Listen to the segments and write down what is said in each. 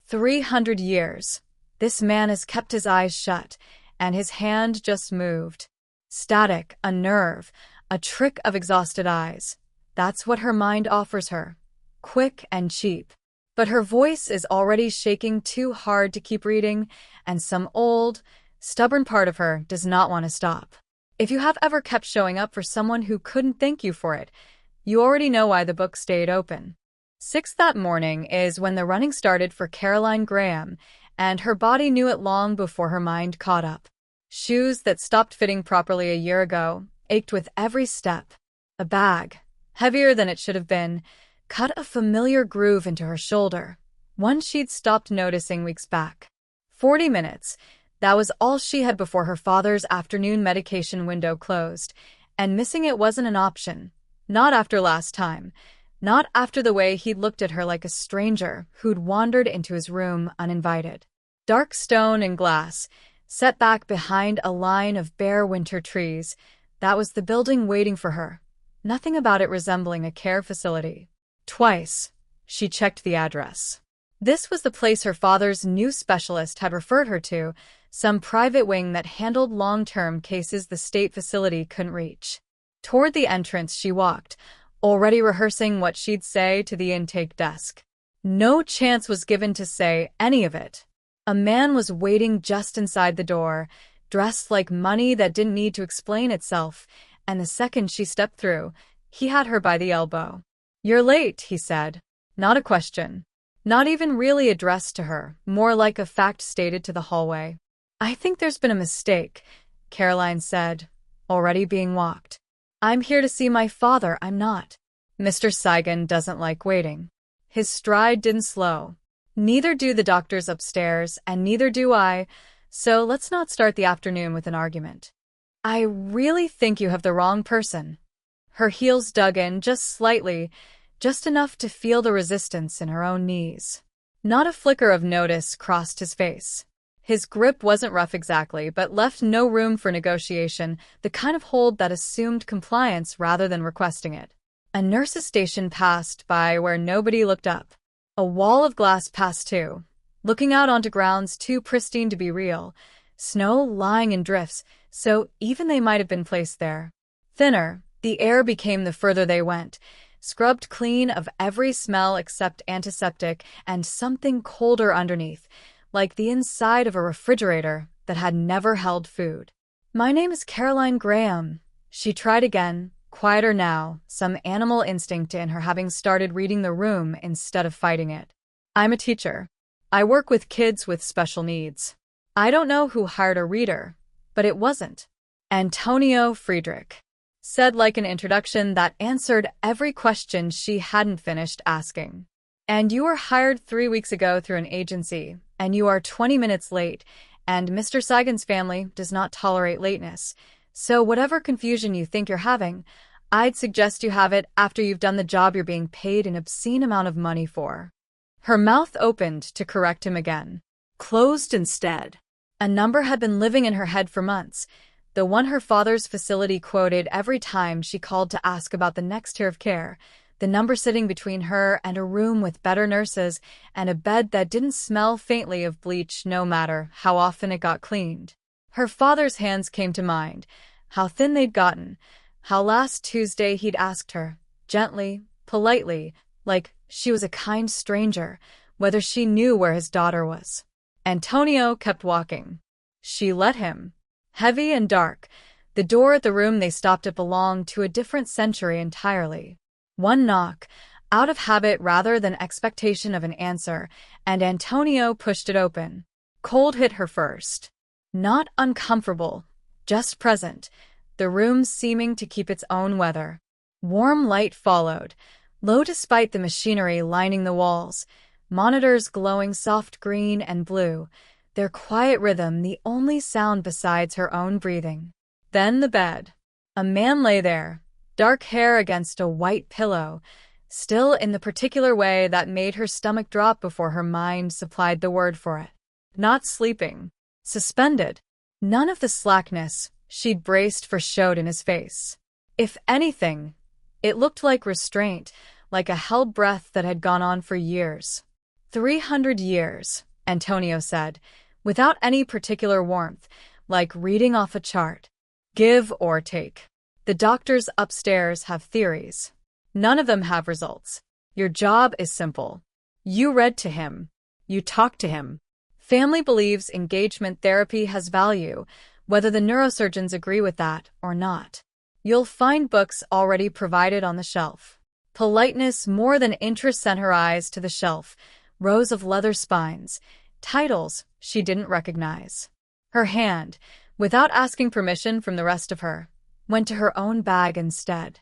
300 years. This man has kept his eyes shut, and his hand just moved. Static, a nerve, a trick of exhausted eyes. That's what her mind offers her. Quick and cheap. But her voice is already shaking too hard to keep reading, and some old, stubborn part of her does not want to stop. If you have ever kept showing up for someone who couldn't thank you for it, you already know why the book stayed open. 6 that morning is when the running started for Caroline Graham, and her body knew it long before her mind caught up. Shoes that stopped fitting properly a year ago ached with every step. A bag, heavier than it should have been, cut a familiar groove into her shoulder, one she'd stopped noticing weeks back. 40 minutes, that was all she had before her father's afternoon medication window closed, and missing it wasn't an option. Not after last time. Not after the way he'd looked at her like a stranger who'd wandered into his room uninvited. Dark stone and glass, set back behind a line of bare winter trees. That was the building waiting for her. Nothing about it resembling a care facility. Twice, she checked the address. This was the place her father's new specialist had referred her to, some private wing that handled long-term cases the state facility couldn't reach. Toward the entrance she walked, already rehearsing what she'd say to the intake desk. No chance was given to say any of it. A man was waiting just inside the door, dressed like money that didn't need to explain itself, and the second she stepped through, he had her by the elbow. "You're late," he said. Not a question. Not even really addressed to her, more like a fact stated to the hallway. "I think there's been a mistake," Caroline said, already being walked. "I'm here to see my father, I'm not." Mr. Saigon doesn't like waiting. His stride didn't slow. Neither do the doctors upstairs, and neither do I, so let's not start the afternoon with an argument. "I really think you have the wrong person." Her heels dug in just slightly, just enough to feel the resistance in her own knees. Not a flicker of notice crossed his face. His grip wasn't rough exactly, but left no room for negotiation, the kind of hold that assumed compliance rather than requesting it. A nurse's station passed by where nobody looked up. A wall of glass passed too, looking out onto grounds too pristine to be real, snow lying in drifts, so even they might have been placed there. Thinner, the air became the further they went, scrubbed clean of every smell except antiseptic and something colder underneath, like the inside of a refrigerator that had never held food. "My name is Caroline Graham." She tried again, quieter now, some animal instinct in her having started reading the room instead of fighting it. "I'm a teacher. I work with kids with special needs." I don't know who hired a reader, but it wasn't Antonio Friedrich. Said like an introduction that answered every question she hadn't finished asking. "And you were hired 3 weeks ago through an agency, and you are 20 minutes late, and Mr. Saigon's family does not tolerate lateness. So whatever confusion you think you're having, I'd suggest you have it after you've done the job you're being paid an obscene amount of money for." Her mouth opened to correct him again. Closed instead. A number had been living in her head for months, the one her father's facility quoted every time she called to ask about the next tier of care, the number sitting between her and a room with better nurses and a bed that didn't smell faintly of bleach no matter how often it got cleaned. Her father's hands came to mind, how thin they'd gotten, how last Tuesday he'd asked her, gently, politely, like she was a kind stranger, whether she knew where his daughter was. Antonio kept walking. She let him. Heavy and dark, the door at the room they stopped at belonged to a different century entirely. One knock, out of habit rather than expectation of an answer, and Antonio pushed it open. Cold hit her first. Not uncomfortable, just present, the room seeming to keep its own weather. Warm light followed, low despite the machinery lining the walls, monitors glowing soft green and blue, their quiet rhythm the only sound besides her own breathing. Then the bed. A man lay there, dark hair against a white pillow, still in the particular way that made her stomach drop before her mind supplied the word for it. Not sleeping. Suspended. None of the slackness she'd braced for showed in his face. If anything, it looked like restraint, like a held breath that had gone on for years. 300 years, Antonio said, without any particular warmth, like reading off a chart. Give or take. The doctors upstairs have theories. None of them have results. Your job is simple. You read to him. You talk to him. Family believes engagement therapy has value, whether the neurosurgeons agree with that or not. You'll find books already provided on the shelf. Politeness more than interest sent her eyes to the shelf, rows of leather spines, titles she didn't recognize. Her hand, without asking permission from the rest of her, went to her own bag instead.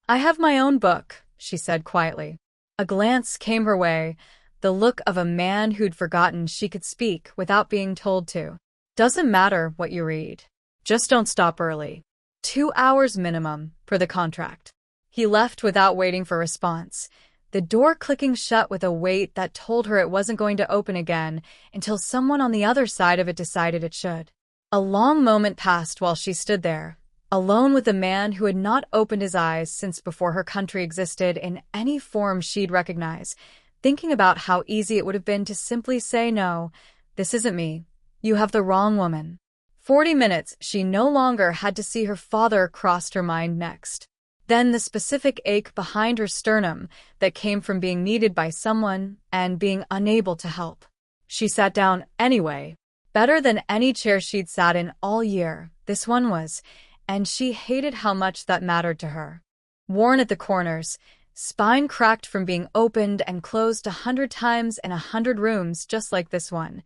I have my own book, she said quietly. A glance came her way, the look of a man who'd forgotten she could speak without being told to. Doesn't matter what you read. Just don't stop early. 2 hours minimum per the contract. He left without waiting for response, the door clicking shut with a weight that told her it wasn't going to open again until someone on the other side of it decided it should. A long moment passed while she stood there, alone with a man who had not opened his eyes since before her country existed in any form she'd recognize, thinking about how easy it would have been to simply say no, this isn't me. You have the wrong woman. 40 minutes she no longer had to see her father crossed her mind next. Then the specific ache behind her sternum that came from being needed by someone and being unable to help. She sat down anyway. Better than any chair she'd sat in all year, this one was, and she hated how much that mattered to her. Worn at the corners, spine cracked from being opened and closed 100 times in 100 rooms just like this one.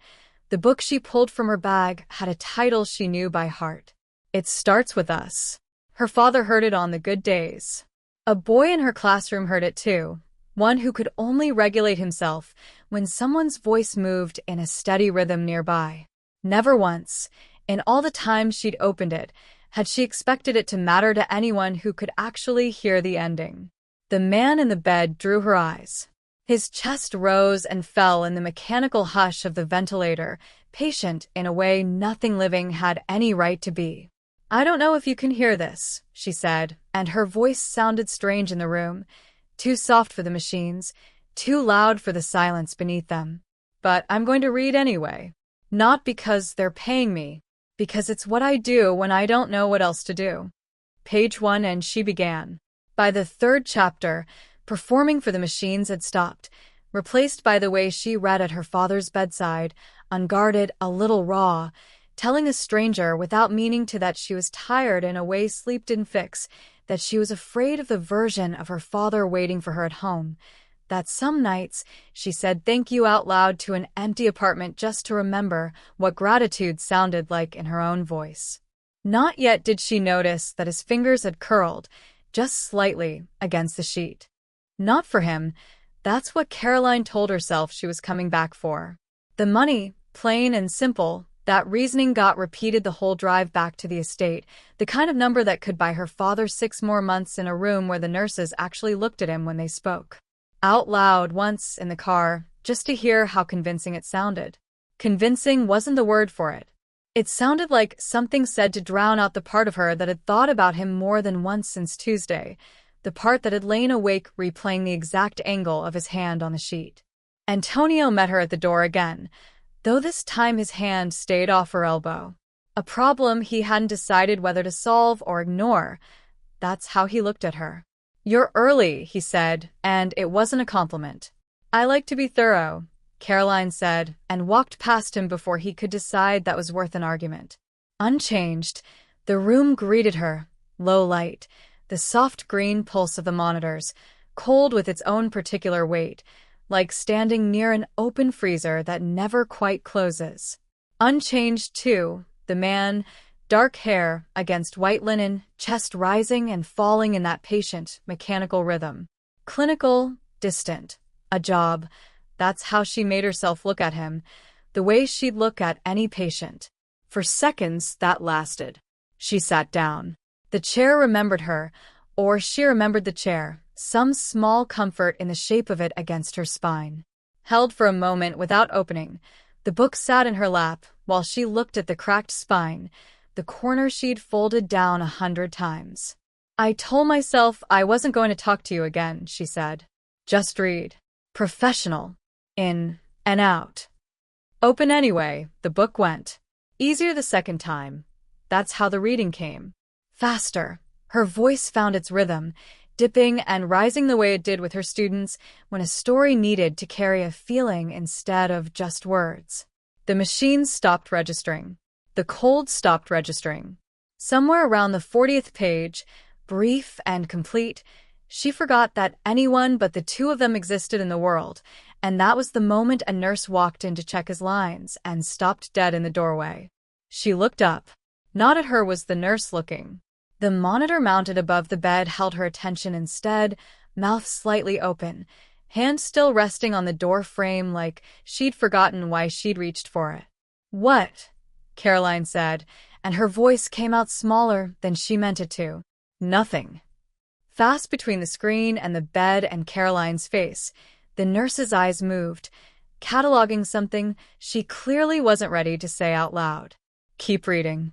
The book she pulled from her bag had a title she knew by heart. It Starts With Us. Her father heard it on the good days. A boy in her classroom heard it too, one who could only regulate himself when someone's voice moved in a steady rhythm nearby. Never once, in all the time she'd opened it, had she expected it to matter to anyone who could actually hear the ending. The man in the bed drew her eyes. His chest rose and fell in the mechanical hush of the ventilator, patient in a way nothing living had any right to be. I don't know if you can hear this, she said, and her voice sounded strange in the room, too soft for the machines, too loud for the silence beneath them. But I'm going to read anyway. Not because they're paying me, because it's what I do when I don't know what else to do. Page 1, and she began. By the 3rd chapter, performing for the machines had stopped, replaced by the way she read at her father's bedside, unguarded, a little raw, telling a stranger without meaning to that she was tired in a way sleep didn't fix, that she was afraid of the version of her father waiting for her at home, that some nights she said thank you out loud to an empty apartment just to remember what gratitude sounded like in her own voice. Not yet did she notice that his fingers had curled, just slightly, against the sheet. Not for him. That's what Caroline told herself she was coming back for. The money, plain and simple. That reasoning got repeated the whole drive back to the estate, the kind of number that could buy her father 6 more months in a room where the nurses actually looked at him when they spoke. Out loud once in the car, just to hear how convincing it sounded. Convincing wasn't the word for it. It sounded like something said to drown out the part of her that had thought about him more than once since Tuesday, the part that had lain awake replaying the exact angle of his hand on the sheet. Antonio met her at the door again, though this time his hand stayed off her elbow. A problem he hadn't decided whether to solve or ignore. That's how he looked at her. You're early, he said, and it wasn't a compliment. I like to be thorough, Caroline said, and walked past him before he could decide that was worth an argument. Unchanged, the room greeted her, low light, the soft green pulse of the monitors, cold with its own particular weight, like standing near an open freezer that never quite closes. Unchanged, too, the man, dark hair against white linen, chest rising and falling in that patient, mechanical rhythm. Clinical, distant. A job. That's how she made herself look at him, the way she'd look at any patient. For seconds, that lasted. She sat down. The chair remembered her, or she remembered the chair, some small comfort in the shape of it against her spine. Held for a moment without opening, the book sat in her lap while she looked at the cracked spine, the corner she'd folded down 100 times. I told myself I wasn't going to talk to you again, she said. Just read. Professional. In and out. Open anyway, the book went. Easier the second time. That's how the reading came. Faster. Her voice found its rhythm, dipping and rising the way it did with her students when a story needed to carry a feeling instead of just words. The machine stopped registering. The cold stopped registering. Somewhere around the 40th page, brief and complete, she forgot that anyone but the two of them existed in the world, and that was the moment a nurse walked in to check his lines and stopped dead in the doorway. She looked up. Not at her was the nurse looking. The monitor mounted above the bed held her attention instead, mouth slightly open, hand still resting on the door frame like she'd forgotten why she'd reached for it. "What?" Caroline said, and her voice came out smaller than she meant it to. "Nothing." Fast between the screen and the bed and Caroline's face, the nurse's eyes moved, cataloging something she clearly wasn't ready to say out loud. "Keep reading."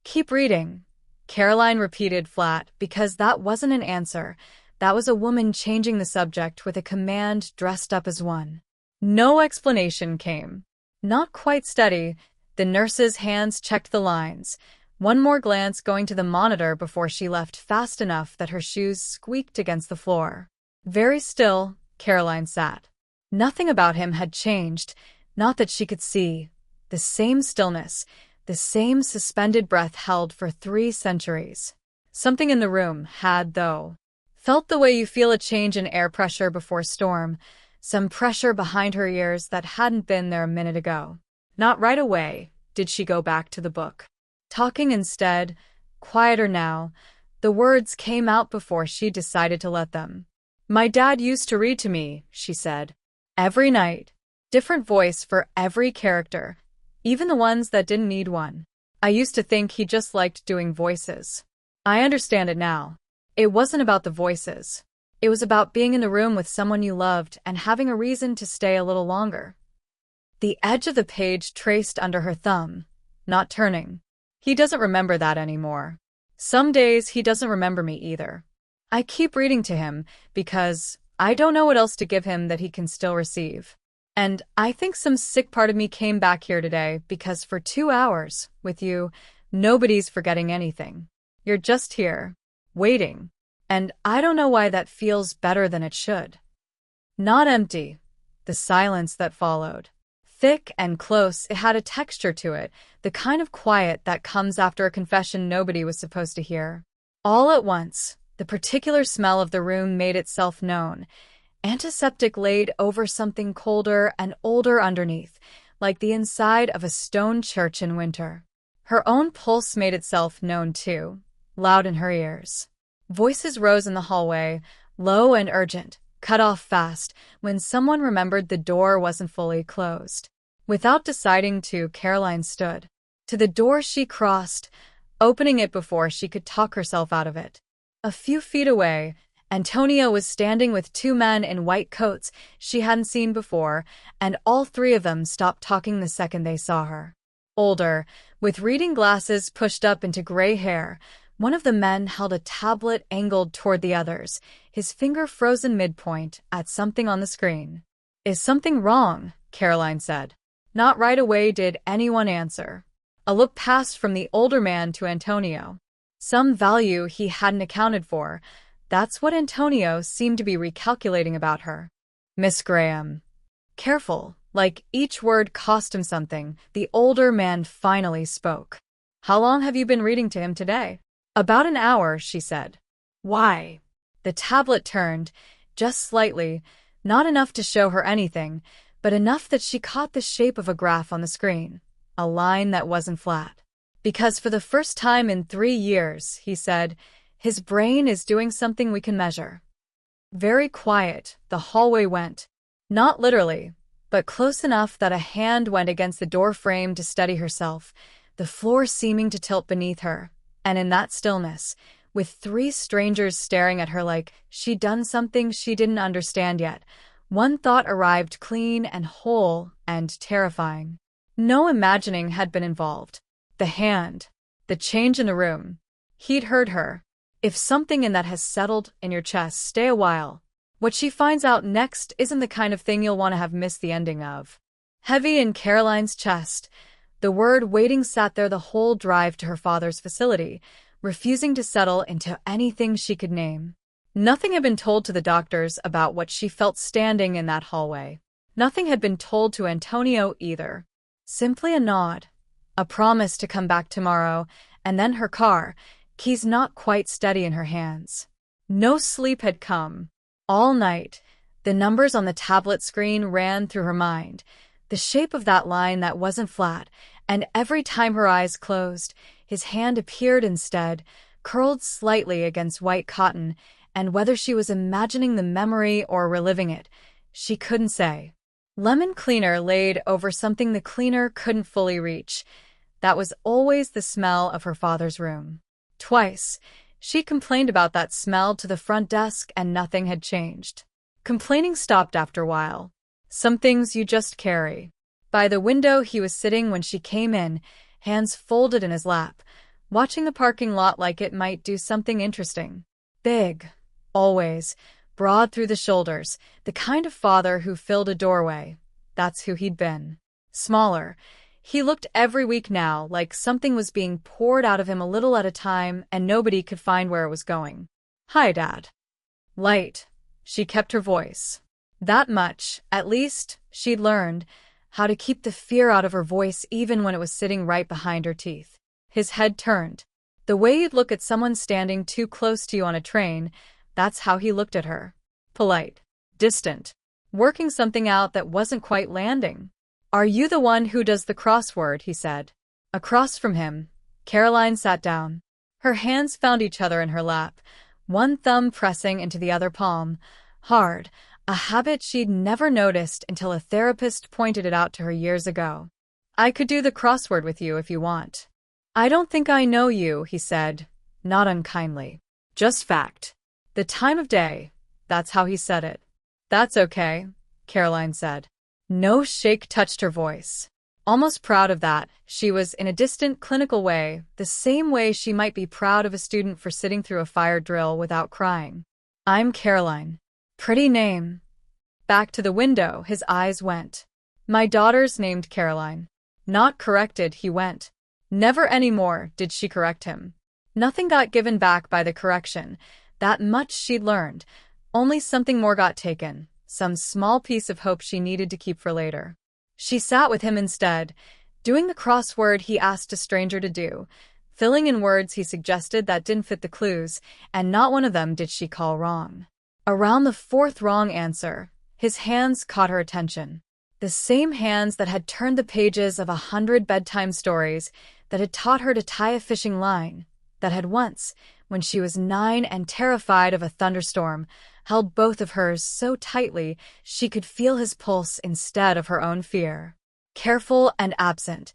"Keep reading," Caroline repeated flat, because that wasn't an answer. That was a woman changing the subject with a command dressed up as one. No explanation came. Not quite steady, the nurse's hands checked the lines, one more glance going to the monitor before she left fast enough that her shoes squeaked against the floor. Very still, Caroline sat. Nothing about him had changed, not that she could see. The same stillness, the same suspended breath held for 3 centuries. Something in the room had, though. Felt the way you feel a change in air pressure before a storm, some pressure behind her ears that hadn't been there a minute ago. Not right away did she go back to the book. Talking instead, quieter now, the words came out before she decided to let them. "My dad used to read to me," she said. "Every night. Different voice for every character, even the ones that didn't need one. I used to think he just liked doing voices. I understand it now. It wasn't about the voices. It was about being in the room with someone you loved and having a reason to stay a little longer." The edge of the page traced under her thumb, not turning. "He doesn't remember that anymore. Some days he doesn't remember me either. I keep reading to him because I don't know what else to give him that he can still receive. And I think some sick part of me came back here today because for 2 hours, with you, nobody's forgetting anything. You're just here, waiting. And I don't know why that feels better than it should." Not empty. The silence that followed. Thick and close, it had a texture to it, the kind of quiet that comes after a confession nobody was supposed to hear. All at once, the particular smell of the room made itself known. Antiseptic laid over something colder and older underneath, like the inside of a stone church in winter. Her own pulse made itself known too, loud in her ears. Voices rose in the hallway, low and urgent, cut off fast when someone remembered the door wasn't fully closed. Without deciding to, Caroline stood. To the door she crossed, opening it before she could talk herself out of it. A few feet away, Antonio was standing with 2 men in white coats she hadn't seen before, and all 3 of them stopped talking the second they saw her. Older, with reading glasses pushed up into gray hair, one of the men held a tablet angled toward the others, his finger frozen midpoint at something on the screen. "Is something wrong?" Caroline said. Not right away did anyone answer. A look passed from the older man to Antonio. Some value he hadn't accounted for. That's what Antonio seemed to be recalculating about her. "Miss Graham." Careful, like each word cost him something, the older man finally spoke. "How long have you been reading to him today?" "About an hour," she said. "Why?" The tablet turned, just slightly, not enough to show her anything, but enough that she caught the shape of a graph on the screen, a line that wasn't flat. "Because for the first time in 3 years," he said, "his brain is doing something we can measure." Very quiet, the hallway went. Not literally, but close enough that a hand went against the door frame to steady herself, the floor seeming to tilt beneath her. And in that stillness, with 3 strangers staring at her like she'd done something she didn't understand yet, one thought arrived clean and whole and terrifying. No imagining had been involved. The hand. The change in the room. He'd heard her. If something in that has settled in your chest, stay a while. What she finds out next isn't the kind of thing you'll want to have missed the ending of. heavy in Caroline's chest. The word waiting sat there the whole drive to her father's facility, refusing to settle into anything she could name. Nothing had been told to the doctors about what she felt standing in that hallway. Nothing had been told to Antonio either. Simply a nod, a promise to come back tomorrow, and then her car, keys not quite steady in her hands. No sleep had come. All night, the numbers on the tablet screen ran through her mind, the shape of that line that wasn't flat, and every time her eyes closed, his hand appeared instead, curled slightly against white cotton, and whether she was imagining the memory or reliving it, she couldn't say. Lemon cleaner laid over something the cleaner couldn't fully reach. That was always the smell of her father's room. Twice, she complained about that smell to the front desk and nothing had changed. Complaining stopped after a while. Some things you just carry. By the window he was sitting when she came in, hands folded in his lap, watching the parking lot like it might do something interesting. Big, always, broad through the shoulders, the kind of father who filled a doorway. That's who he'd been. Smaller. He looked every week now like something was being poured out of him a little at a time and nobody could find where it was going. Hi, Dad. Light. She kept her voice. That much, at least, she'd learned, how to keep the fear out of her voice even when it was sitting right behind her teeth. His head turned. The way you'd look at someone standing too close to you on a train, that's how he looked at her. Polite. Distant. Working something out that wasn't quite landing. Are you the one who does the crossword? He said. Across from him, Caroline sat down. Her hands found each other in her lap, one thumb pressing into the other palm. Hard, a habit she'd never noticed until a therapist pointed it out to her years ago. I could do the crossword with you if you want. I don't think I know you, he said, not unkindly. Just fact. The time of day. That's how he said it. That's okay, Caroline said. No shake touched her voice. Almost proud of that, she was in a distant, clinical way, the same way she might be proud of a student for sitting through a fire drill without crying. I'm Caroline. Pretty name. Back to the window, his eyes went. My daughter's named Caroline. Not corrected, he went. Never any more did she correct him. Nothing got given back by the correction. That much she'd learned. Only something more got taken. Some small piece of hope she needed to keep for later. She sat with him instead, doing the crossword he asked a stranger to do, filling in words he suggested that didn't fit the clues, and not one of them did she call wrong. Around the fourth wrong answer, his hands caught her attention. The same hands that had turned the pages of 100 bedtime stories, that had taught her to tie a fishing line, that had once, when she was 9 and terrified of a thunderstorm, held both of hers so tightly she could feel his pulse instead of her own fear. Careful and absent,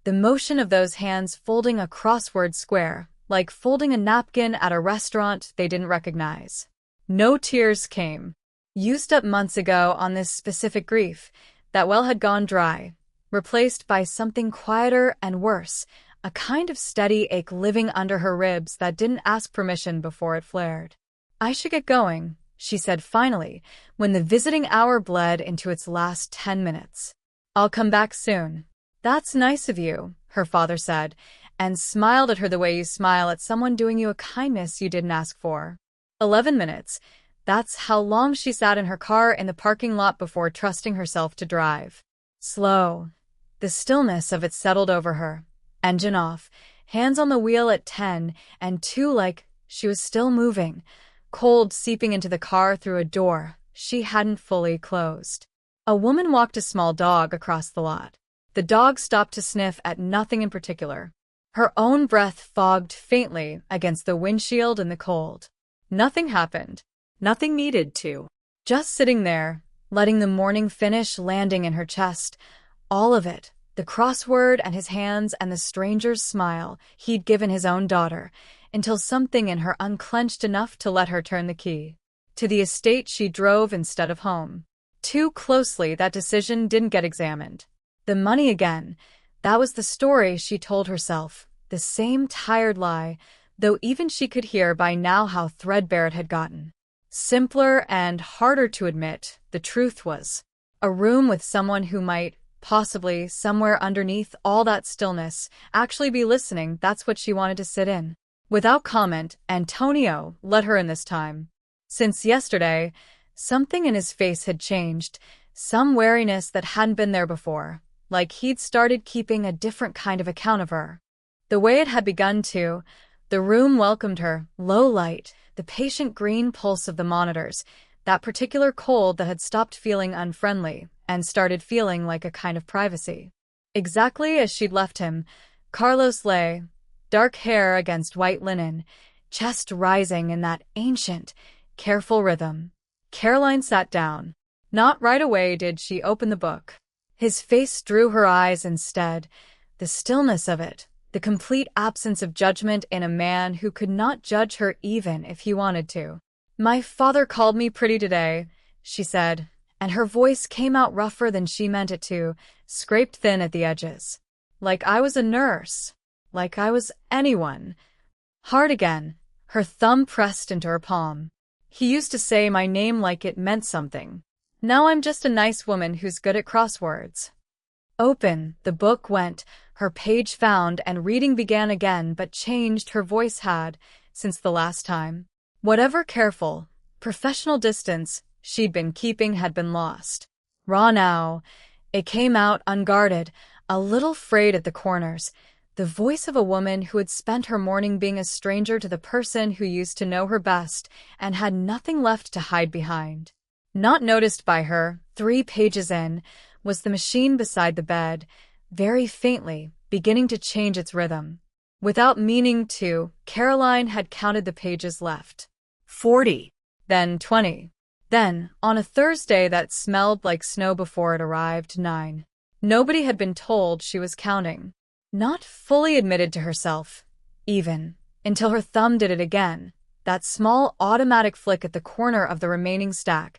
the motion of those hands folding a crossword square, like folding a napkin at a restaurant they didn't recognize. No tears came. Used up months ago on this specific grief, that well had gone dry, replaced by something quieter and worse, a kind of steady ache living under her ribs that didn't ask permission before it flared. I should get going, she said finally, when the visiting hour bled into its last 10 minutes. I'll come back soon. That's nice of you, her father said, and smiled at her the way you smile at someone doing you a kindness you didn't ask for. 11 minutes. That's how long she sat in her car in the parking lot before trusting herself to drive. Slow. The stillness of it settled over her. Engine off, hands on the wheel at 10, and 2 like she was still moving, cold seeping into the car through a door she hadn't fully closed. A woman walked a small dog across the lot. The dog stopped to sniff at nothing in particular. Her own breath fogged faintly against the windshield in the cold. Nothing happened. Nothing needed to. Just sitting there, letting the morning finish landing in her chest. All of it. The crossword and his hands and the stranger's smile he'd given his own daughter, until something in her unclenched enough to let her turn the key. To the estate she drove instead of home. Too closely that decision didn't get examined. The money again. That was the story she told herself. The same tired lie, though even she could hear by now how threadbare it had gotten. Simpler and harder to admit, the truth was. A room with someone who might possibly somewhere underneath all that stillness, actually be listening. That's what she wanted to sit in. Without comment, Antonio let her in this time. Since yesterday, something in his face had changed, some wariness that hadn't been there before, like he'd started keeping a different kind of account of her. The way it had begun to, the room welcomed her, low light, the patient green pulse of the monitors, that particular cold that had stopped feeling unfriendly and started feeling like a kind of privacy. Exactly as she'd left him, Carlos lay, dark hair against white linen, chest rising in that ancient, careful rhythm. Caroline sat down. Not right away did she open the book. His face drew her eyes instead, the stillness of it, the complete absence of judgment in a man who could not judge her even if he wanted to. "My father called me pretty today," she said, and her voice came out rougher than she meant it to, scraped thin at the edges. "Like I was a nurse. Like I was anyone." Hard again, her thumb pressed into her palm. "He used to say my name like it meant something. Now I'm just a nice woman who's good at crosswords." Open, the book went, her page found, and reading began again, but changed her voice had, since the last time. Whatever careful, professional distance she'd been keeping had been lost. Raw now, it came out unguarded, a little frayed at the corners, the voice of a woman who had spent her morning being a stranger to the person who used to know her best and had nothing left to hide behind. Not noticed by her, 3 pages in, was the machine beside the bed, very faintly, beginning to change its rhythm. Without meaning to, Caroline had counted the pages left. 40. Then 20. Then, on a Thursday that smelled like snow before it arrived, 9. Nobody had been told she was counting. Not fully admitted to herself, even, until her thumb did it again, that small automatic flick at the corner of the remaining stack,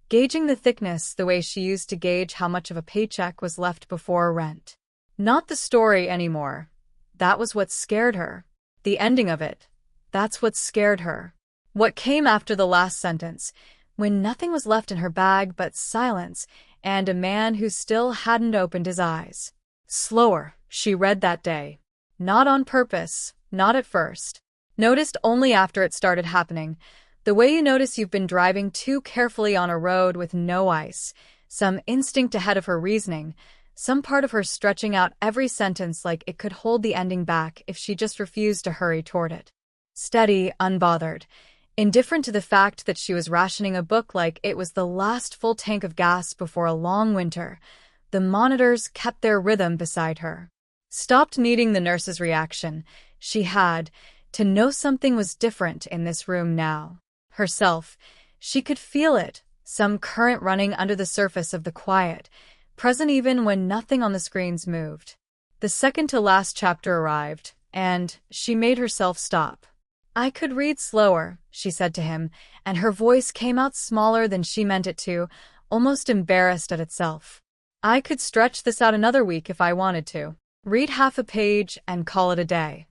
gauging the thickness the way she used to gauge how much of a paycheck was left before rent. Not the story anymore. That was what scared her. The ending of it. That's what scared her. What came after the last sentence, when nothing was left in her bag but silence and a man who still hadn't opened his eyes. Slower, she read that day. Not on purpose, not at first. Noticed only after it started happening. The way you notice you've been driving too carefully on a road with no ice, some instinct ahead of her reasoning, some part of her stretching out every sentence like it could hold the ending back if she just refused to hurry toward it. Steady, unbothered, indifferent to the fact that she was rationing a book like it was the last full tank of gas before a long winter, the monitors kept their rhythm beside her. Stopped needing the nurse's reaction. She had, to know something was different in this room now. Herself, she could feel it, some current running under the surface of the quiet, present even when nothing on the screens moved. The second to last chapter arrived, and she made herself stop. "I could read slower," she said to him, and her voice came out smaller than she meant it to, almost embarrassed at itself. "I could stretch this out another week if I wanted to. Read half a page and call it a day."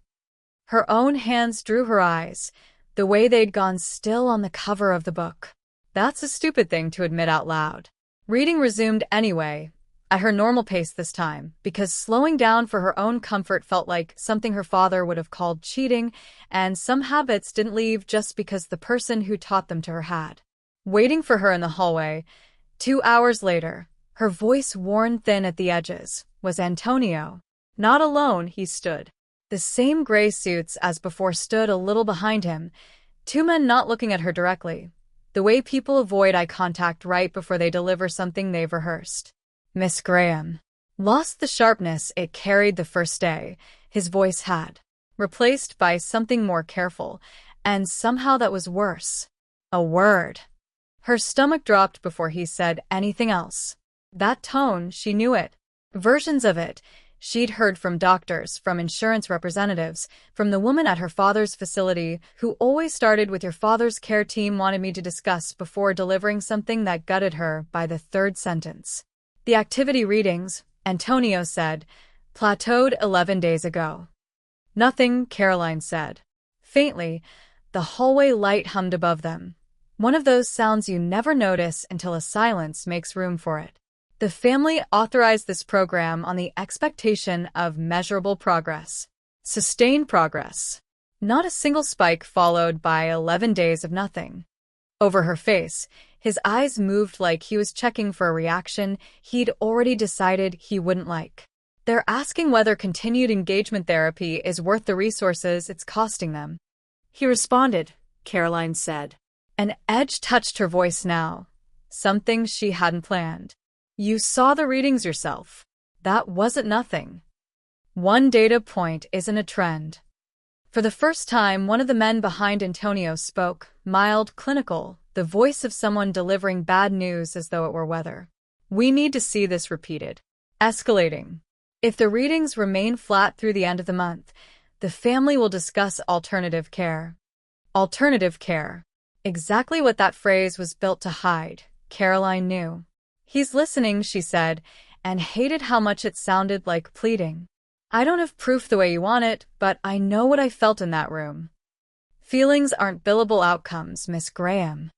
Her own hands drew her eyes, the way they'd gone still on the cover of the book. That's a stupid thing to admit out loud. Reading resumed anyway, at her normal pace this time, because slowing down for her own comfort felt like something her father would have called cheating, and some habits didn't leave just because the person who taught them to her had. Waiting for her in the hallway, 2 hours later, her voice worn thin at the edges, was Antonio. Not alone, he stood. The same gray suits as before stood a little behind him, 2 men not looking at her directly, the way people avoid eye contact right before they deliver something they've rehearsed. "Miss Graham." Lost the sharpness it carried the first day, his voice had. Replaced by something more careful, and somehow that was worse. A word. Her stomach dropped before he said anything else. That tone, she knew it. Versions of it. She'd heard from doctors, from insurance representatives, from the woman at her father's facility who always started with "your father's care team wanted me to discuss" before delivering something that gutted her by the 3rd sentence. The activity readings, Antonio said, plateaued 11 days ago. "Nothing," Caroline said. Faintly, the hallway light hummed above them. One of those sounds you never notice until a silence makes room for it. The family authorized this program on the expectation of measurable progress. Sustained progress. Not a single spike followed by 11 days of nothing. Over her face, his eyes moved like he was checking for a reaction he'd already decided he wouldn't like. They're asking whether continued engagement therapy is worth the resources it's costing them. He responded, Caroline said. An edge touched her voice now, something she hadn't planned. You saw the readings yourself. That wasn't nothing. One data point isn't a trend. For the first time, one of the men behind Antonio spoke, mild, clinical, the voice of someone delivering bad news as though it were weather. We need to see this repeated. Escalating. If the readings remain flat through the end of the month, the family will discuss alternative care. Alternative care. Exactly what that phrase was built to hide, Caroline knew. He's listening, she said, and hated how much it sounded like pleading. I don't have proof the way you want it, but I know what I felt in that room. Feelings aren't billable outcomes, Miss Graham.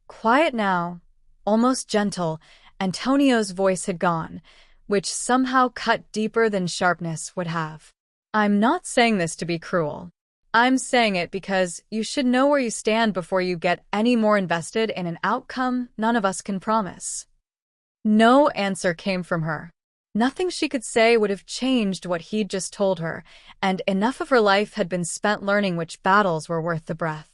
Quiet now, almost gentle, Antonio's voice had gone, which somehow cut deeper than sharpness would have. I'm not saying this to be cruel. I'm saying it because you should know where you stand before you get any more invested in an outcome none of us can promise. No answer came from her. Nothing she could say would have changed what he'd just told her, and enough of her life had been spent learning which battles were worth the breath.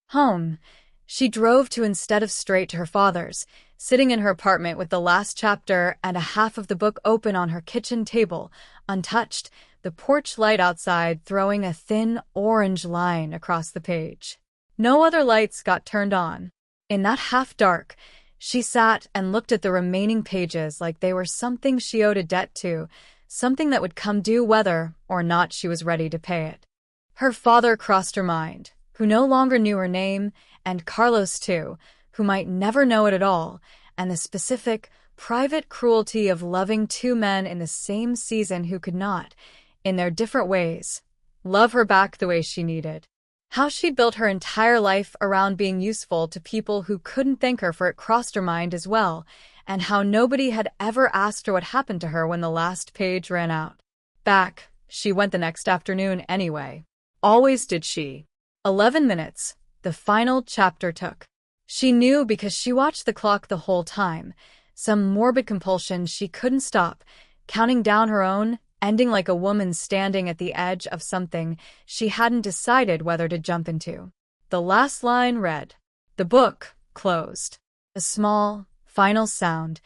Home. She drove to instead of straight to her father's, sitting in her apartment with the last chapter and a half of the book open on her kitchen table, untouched, the porch light outside throwing a thin orange line across the page. No other lights got turned on. In that half-dark, she sat and looked at the remaining pages like they were something she owed a debt to, something that would come due whether or not she was ready to pay it. Her father crossed her mind, who no longer knew her name, and Carlos too, who might never know it at all, and the specific, private cruelty of loving two men in the same season who could not, in their different ways, love her back the way she needed. How she'd built her entire life around being useful to people who couldn't thank her for it crossed her mind as well, and how nobody had ever asked her what happened to her when the last page ran out. Back, she went the next afternoon anyway. Always did she. 11 minutes, the final chapter took. She knew because she watched the clock the whole time, some morbid compulsion she couldn't stop, counting down her own, ending like a woman standing at the edge of something she hadn't decided whether to jump into. The last line read, "The book closed." A small, final sound,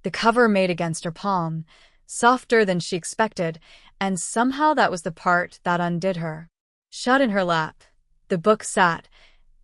the cover made against her palm, softer than she expected, and somehow that was the part that undid her. Shut in her lap, the book sat,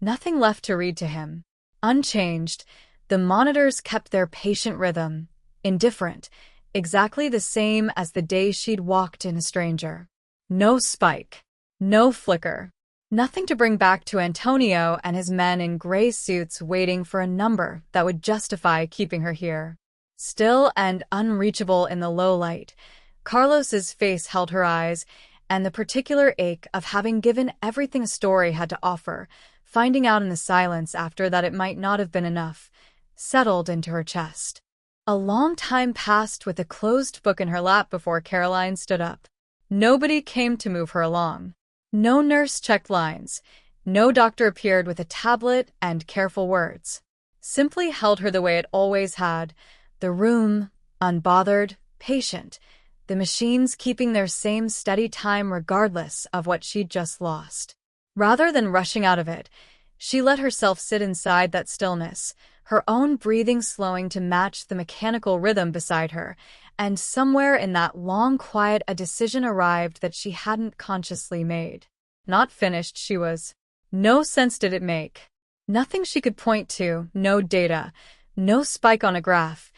nothing left to read to him. Unchanged, the monitors kept their patient rhythm, indifferent, exactly the same as the day she'd walked in a stranger. No spike. No flicker. Nothing to bring back to Antonio and his men in gray suits waiting for a number that would justify keeping her here. Still and unreachable in the low light, Carlos's face held her eyes, and the particular ache of having given everything a story had to offer, finding out in the silence after that it might not have been enough, settled into her chest. A long time passed with a closed book in her lap before Caroline stood up. Nobody came to move her along. No nurse checked lines. No doctor appeared with a tablet and careful words. Simply held her the way it always had, the room, unbothered, patient, the machines keeping their same steady time regardless of what she'd just lost. Rather than rushing out of it, she let herself sit inside that stillness, her own breathing slowing to match the mechanical rhythm beside her, and somewhere in that long quiet a decision arrived that she hadn't consciously made. Not finished, she was. No sense did it make. Nothing she could point to, no data, no spike on a graph,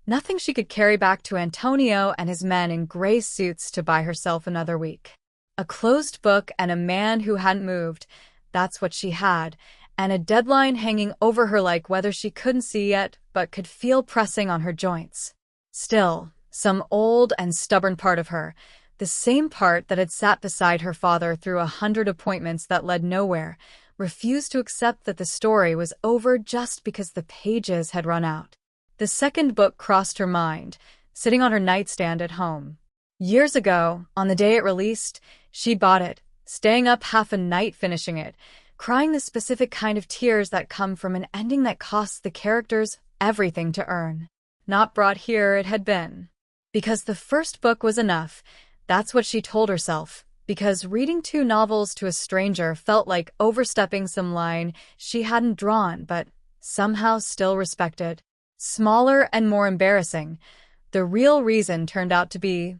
nothing she could carry back to Antonio and his men in gray suits to buy herself another week. A closed book and a man who hadn't moved, that's what she had, and a deadline hanging over her like weather she couldn't see yet but could feel pressing on her joints. Still, some old and stubborn part of her, the same part that had sat beside her father through 100 appointments that led nowhere, refused to accept that the story was over just because the pages had run out. The second book crossed her mind, sitting on her nightstand at home. Years ago, on the day it released, she'd bought it, staying up half a night finishing it, crying the specific kind of tears that come from an ending that costs the characters everything to earn. Not brought here it had been. Because the first book was enough, that's what she told herself. Because reading 2 novels to a stranger felt like overstepping some line she hadn't drawn but somehow still respected. Smaller and more embarrassing, the real reason turned out to be,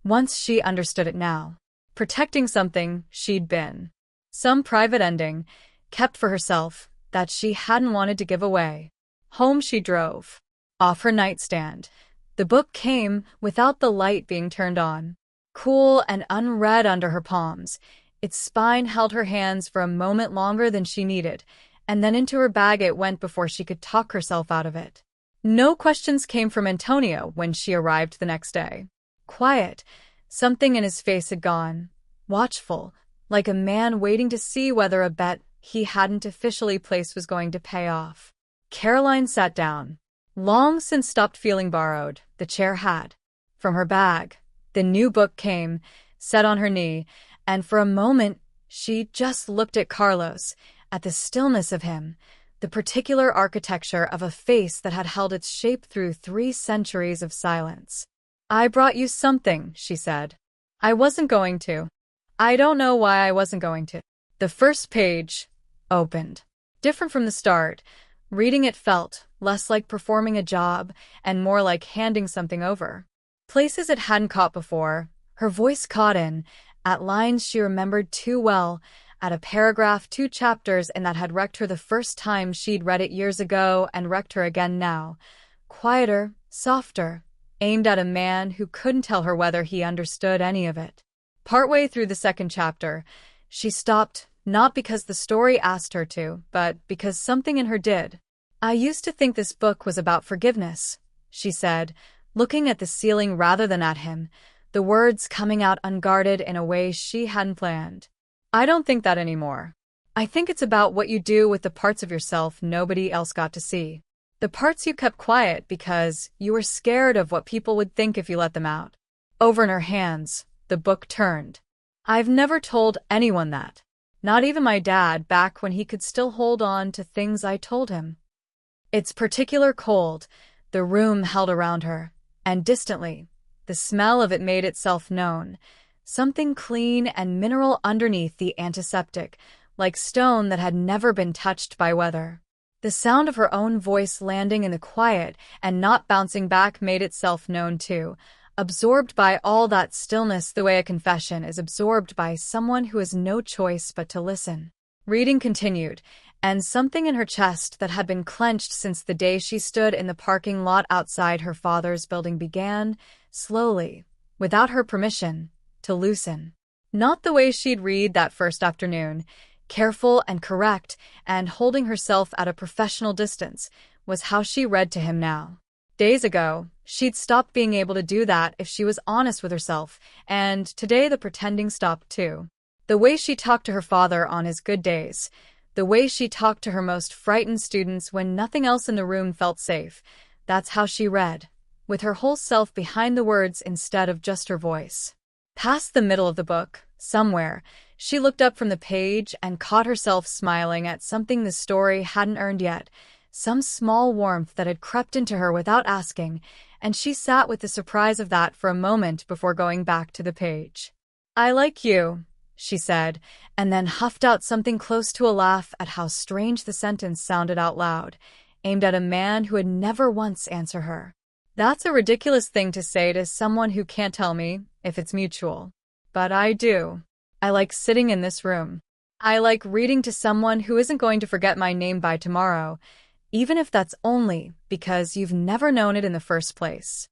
once she understood it now, protecting something she'd been. Some private ending, kept for herself, that she hadn't wanted to give away. Home she drove. Off her nightstand. The book came without the light being turned on. Cool and unread under her palms. Its spine held her hands for a moment longer than she needed, and then into her bag it went before she could talk herself out of it. No questions came from Antonio when she arrived the next day. Quiet. Something in his face had gone. Watchful, like a man waiting to see whether a bet he hadn't officially placed was going to pay off. Caroline sat down. Long since stopped feeling borrowed, the chair had. From her bag, the new book came, set on her knee, and for a moment she just looked at Carlos, at the stillness of him, the particular architecture of a face that had held its shape through 3 centuries of silence. "I brought you something," she said. "I wasn't going to. I don't know why I wasn't going to." The first page opened. Different from the start, reading it felt less like performing a job and more like handing something over. Places it hadn't caught before, her voice caught in, at lines she remembered too well, at a paragraph 2 chapters in that had wrecked her the first time she'd read it years ago and wrecked her again now. Quieter, softer, aimed at a man who couldn't tell her whether he understood any of it. Partway through the second chapter, she stopped, not because the story asked her to, but because something in her did. "I used to think this book was about forgiveness," she said, looking at the ceiling rather than at him, the words coming out unguarded in a way she hadn't planned. "I don't think that anymore. I think it's about what you do with the parts of yourself nobody else got to see. The parts you kept quiet because you were scared of what people would think if you let them out." Over in her hands, the book turned. "I've never told anyone that. Not even my dad back when he could still hold on to things I told him." Its particular cold, the room held around her, and distantly, the smell of it made itself known. Something clean and mineral underneath the antiseptic, like stone that had never been touched by weather. The sound of her own voice landing in the quiet and not bouncing back made itself known too, absorbed by all that stillness the way a confession is absorbed by someone who has no choice but to listen. Reading continued, and something in her chest that had been clenched since the day she stood in the parking lot outside her father's building began, slowly, without her permission, to loosen. Not the way she'd read that first afternoon, careful and correct and holding herself at a professional distance, was how she read to him now. Days ago, she'd stopped being able to do that if she was honest with herself, and today the pretending stopped too. The way she talked to her father on his good days, the way she talked to her most frightened students when nothing else in the room felt safe, that's how she read, with her whole self behind the words instead of just her voice. Past the middle of the book, somewhere, she looked up from the page and caught herself smiling at something the story hadn't earned yet, some small warmth that had crept into her without asking, and she sat with the surprise of that for a moment before going back to the page. "I like you," she said, and then huffed out something close to a laugh at how strange the sentence sounded out loud, aimed at a man who had never once answered her. "That's a ridiculous thing to say to someone who can't tell me if it's mutual. But I do. I like sitting in this room. I like reading to someone who isn't going to forget my name by tomorrow, even if that's only because you've never known it in the first place."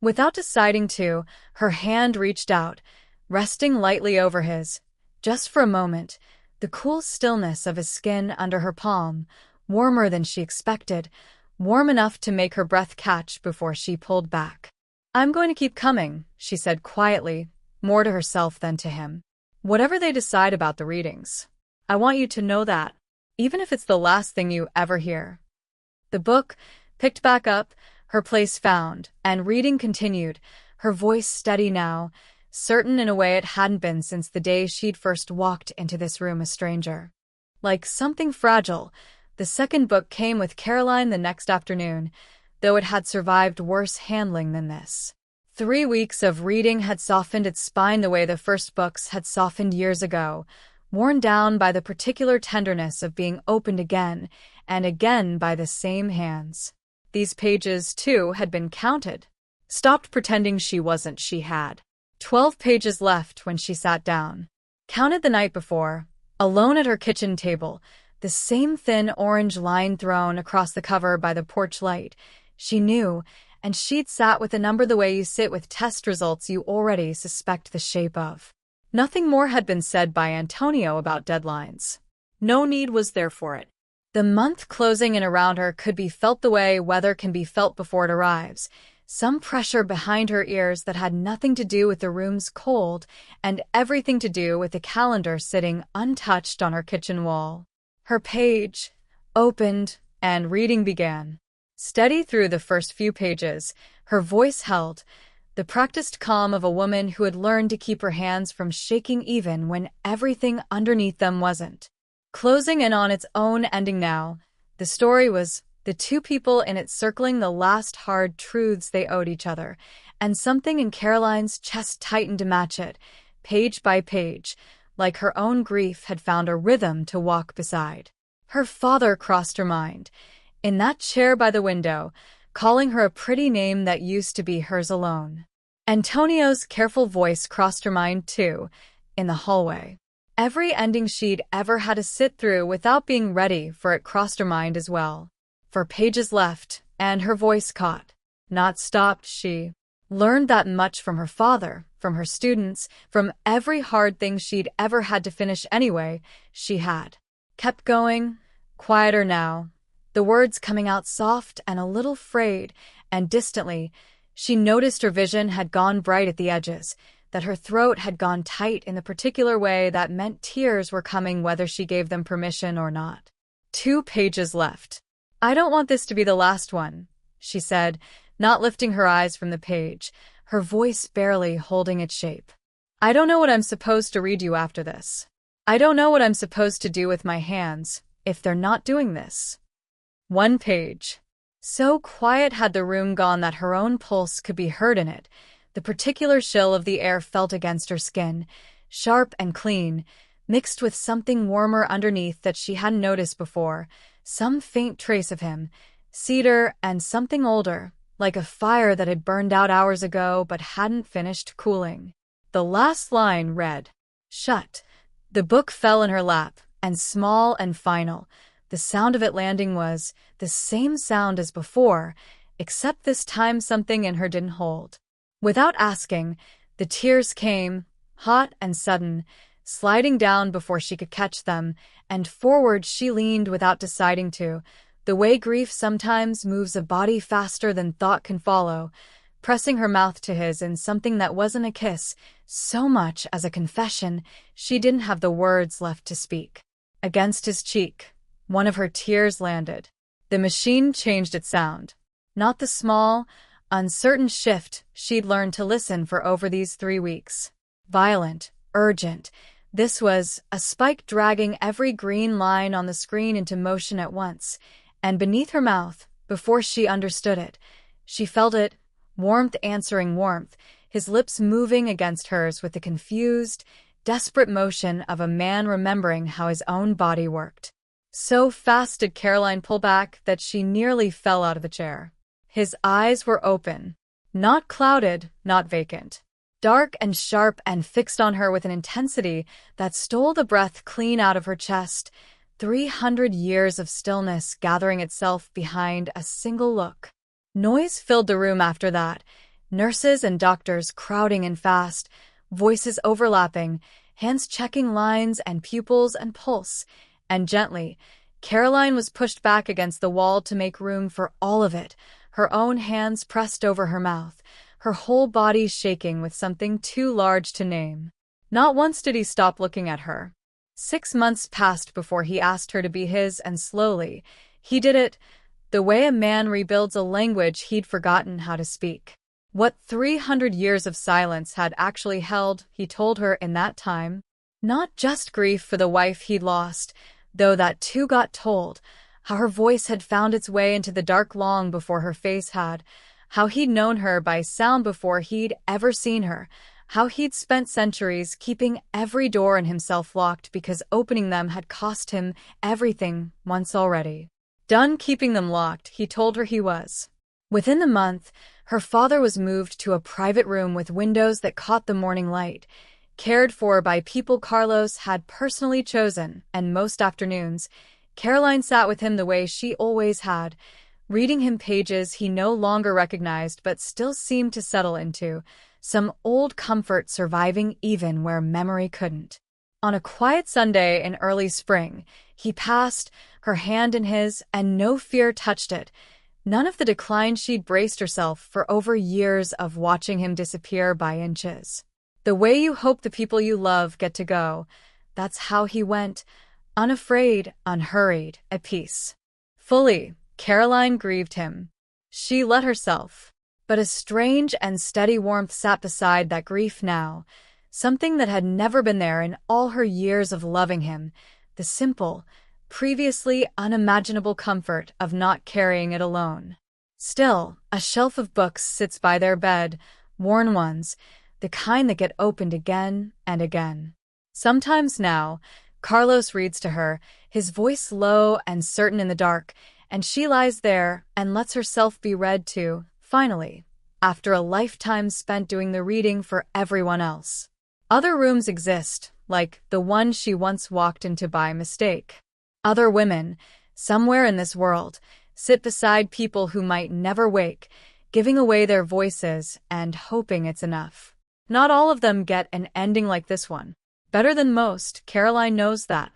Without deciding to, her hand reached out, resting lightly over his. Just for a moment, the cool stillness of his skin under her palm, warmer than she expected, warm enough to make her breath catch before she pulled back. "I'm going to keep coming," she said quietly, more to herself than to him. "Whatever they decide about the readings, I want you to know that, even if it's the last thing you ever hear." The book picked back up, Her place found, and reading continued, her voice steady now, certain in a way it hadn't been since the day she'd first walked into this room a stranger. Like something fragile, the second book came with Caroline the next afternoon, though it had survived worse handling than this. 3 weeks of reading had softened its spine the way the first books had softened years ago, worn down by the particular tenderness of being opened again and again by the same hands. These pages, too, had been counted. Stopped pretending she wasn't, she had. 12 pages left when she sat down. Counted the night before, alone at her kitchen table, the same thin orange line thrown across the cover by the porch light. She knew, and she'd sat with a number the way you sit with test results you already suspect the shape of. Nothing more had been said by Antonio about deadlines. No need was there for it. The month closing in around her could be felt the way weather can be felt before it arrives, some pressure behind her ears that had nothing to do with the room's cold and everything to do with the calendar sitting untouched on her kitchen wall. Her page opened, and reading began. Steady through the first few pages, her voice held, the practiced calm of a woman who had learned to keep her hands from shaking even when everything underneath them wasn't. Closing in on its own ending now, the story was the two people in it circling the last hard truths they owed each other, and something in Caroline's chest tightened to match it, page by page, like her own grief had found a rhythm to walk beside. Her father crossed her mind, in that chair by the window, calling her a pretty name that used to be hers alone. Antonio's careful voice crossed her mind, too, in the hallway. Every ending she'd ever had to sit through without being ready for it crossed her mind as well. 4 pages left, and her voice caught. Not stopped, she learned that much from her father, from her students, from every hard thing she'd ever had to finish anyway, she had. Kept going, quieter now, the words coming out soft and a little frayed, and distantly, she noticed her vision had gone bright at the edges, that her throat had gone tight in the particular way that meant tears were coming whether she gave them permission or not. 2 pages left. I don't want this to be the last one, she said, not lifting her eyes from the page, her voice barely holding its shape. I don't know what I'm supposed to read you after this. I don't know what I'm supposed to do with my hands, if they're not doing this. 1 page. So quiet had the room gone that her own pulse could be heard in it, the particular chill of the air felt against her skin, sharp and clean, mixed with something warmer underneath that she hadn't noticed before, some faint trace of him, cedar and something older, like a fire that had burned out hours ago but hadn't finished cooling. The last line read, "Shut." The book fell in her lap, and small and final. The sound of it landing was the same sound as before, except this time something in her didn't hold. Without asking, the tears came, hot and sudden, sliding down before she could catch them, and forward she leaned without deciding to, the way grief sometimes moves a body faster than thought can follow, pressing her mouth to his in something that wasn't a kiss, so much as a confession. She didn't have the words left to speak. Against his cheek, one of her tears landed. The machine changed its sound. Not the small, uncertain shift she'd learned to listen for over these 3 weeks. Violent, urgent. This was a spike dragging every green line on the screen into motion at once, and beneath her mouth, before she understood it, she felt it, warmth answering warmth, his lips moving against hers with the confused, desperate motion of a man remembering how his own body worked. So fast did Caroline pull back that she nearly fell out of the chair. His eyes were open, not clouded, not vacant. Dark and sharp and fixed on her with an intensity that stole the breath clean out of her chest, 300 years of stillness gathering itself behind a single look. Noise filled the room after that, nurses and doctors crowding in fast, voices overlapping, hands checking lines and pupils and pulse, and gently, Caroline was pushed back against the wall to make room for all of it, her own hands pressed over her mouth, her whole body shaking with something too large to name. Not once did he stop looking at her. 6 months passed before he asked her to be his, and slowly, he did it, The way a man rebuilds a language he'd forgotten how to speak. What 300 years of silence had actually held, he told her in that time. Not just grief for the wife he'd lost, though that too got told, how her voice had found its way into the dark long before her face had, how he'd known her by sound before he'd ever seen her, how he'd spent centuries keeping every door in himself locked because opening them had cost him everything once already. Done keeping them locked, he told her he was. Within the month, her father was moved to a private room with windows that caught the morning light, cared for by people Carlos had personally chosen, and most afternoons, Caroline sat with him the way she always had, reading him pages he no longer recognized but still seemed to settle into, some old comfort surviving even where memory couldn't. On a quiet Sunday in early spring, he passed, her hand in his, and no fear touched it. None of the decline she'd braced herself for over years of watching him disappear by inches. The way you hope the people you love get to go, that's how he went, unafraid, unhurried, at peace. Fully, Caroline grieved him. She let herself. But a strange and steady warmth sat beside that grief now, something that had never been there in all her years of loving him, the simple, previously unimaginable comfort of not carrying it alone. Still, a shelf of books sits by their bed, worn ones, the kind that get opened again and again. Sometimes now, Carlos reads to her, his voice low and certain in the dark, and she lies there and lets herself be read to, finally, after a lifetime spent doing the reading for everyone else. Other rooms exist, like the one she once walked into by mistake. Other women, somewhere in this world, sit beside people who might never wake, giving away their voices and hoping it's enough. Not all of them get an ending like this one. Better than most, Caroline knows that.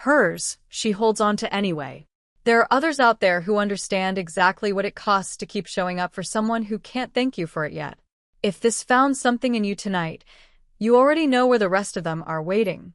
Hers, she holds on to anyway. There are others out there who understand exactly what it costs to keep showing up for someone who can't thank you for it yet. If this found something in you tonight, you already know where the rest of them are waiting.